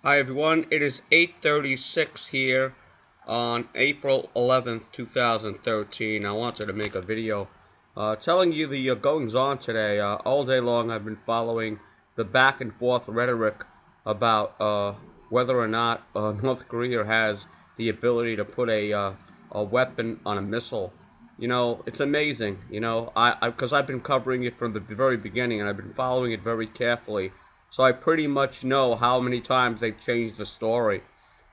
Hi everyone, it is 8:36 here on April 11th, 2013. I wanted to make a video telling you the goings on today. All day long I've been following the back and forth rhetoric about whether or not North Korea has the ability to put a weapon on a missile. You know, it's amazing, because I've been covering it from the very beginning and I've been following it very carefully. So I pretty much know how many times they've changed the story.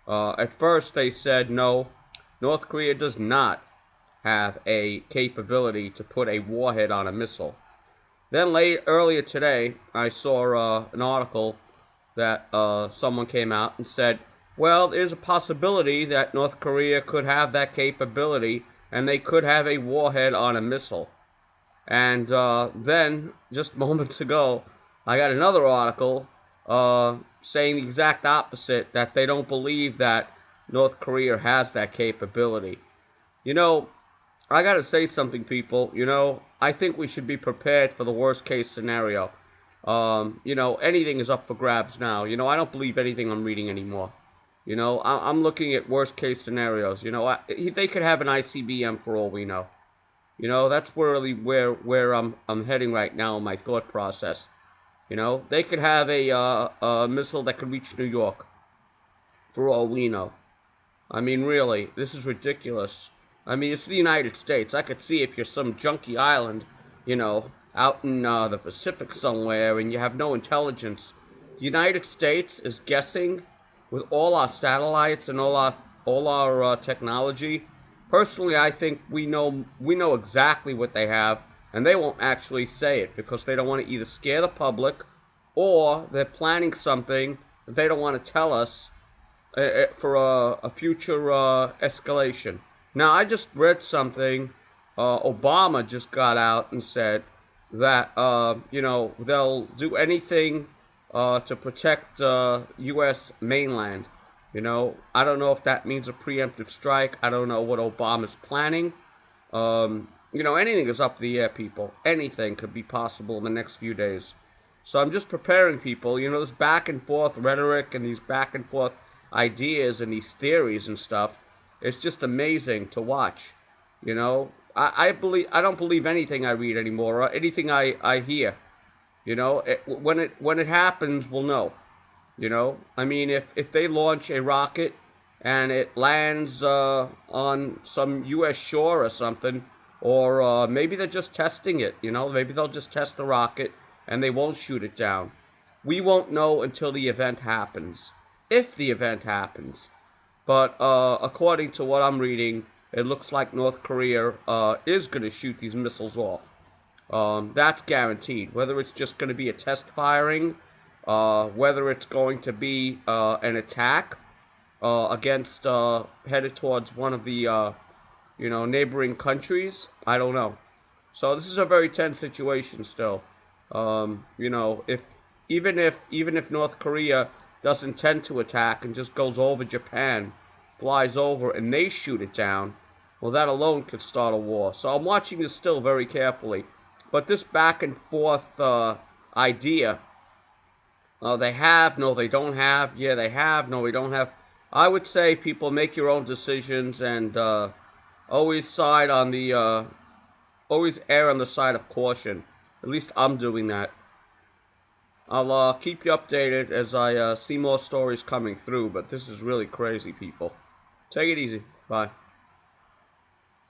At first, they said no, North Korea does not have a capability to put a warhead on a missile. Then earlier today, I saw an article that someone came out and said, well, there's a possibility that North Korea could have that capability and they could have a warhead on a missile. And then, just moments ago, I got another article saying the exact opposite, that they don't believe that North Korea has that capability. You know, I gotta say something, people. I think we should be prepared for the worst case scenario. Anything is up for grabs now. I don't believe anything I'm reading anymore. I'm looking at worst case scenarios. They could have an ICBM for all we know. That's really where I'm heading right now in my thought process. They could have a missile that could reach New York, for all we know. I mean, really, this is ridiculous. I mean, it's the United States. I could see if you're some junky island, out in the Pacific somewhere, and you have no intelligence. The United States is guessing with all our satellites and all our technology. Personally, I think we know exactly what they have, and they won't actually say it because they don't want to either scare the public, or they're planning something that they don't want to tell us for a future escalation. Now, I just read something. Obama just got out and said that they'll do anything to protect U.S. mainland. I don't know if that means a preemptive strike. I don't know what Obama's planning. Anything is up in the air, people. Anything could be possible in the next few days. So I'm just preparing people. This back and forth rhetoric and these back and forth ideas and these theories and stuff. It's just amazing to watch. I don't believe anything I read anymore or anything I hear. When it happens, we'll know. I mean, if they launch a rocket and it lands on some U.S. shore or something, or maybe they're just testing it, maybe they'll just test the rocket and they won't shoot it down. We won't know until the event happens, if the event happens. But according to what I'm reading, it looks like North Korea is going to shoot these missiles off. That's guaranteed. Whether it's just going to be a test firing, whether it's going to be an attack against headed towards one of the neighboring countries, I don't know. So this is a very tense situation still. If even if North Korea doesn't tend to attack and just goes over Japan, flies over, and they shoot it down, well, that alone could start a war. So I'm watching this still very carefully. But this back and forth idea, they have, no, they don't have, yeah, they have, no, we don't have. I would say, people, make your own decisions and always err on the side of caution. At least I'm doing that. I'll keep you updated as I see more stories coming through, but this is really crazy, people. Take it easy. Bye.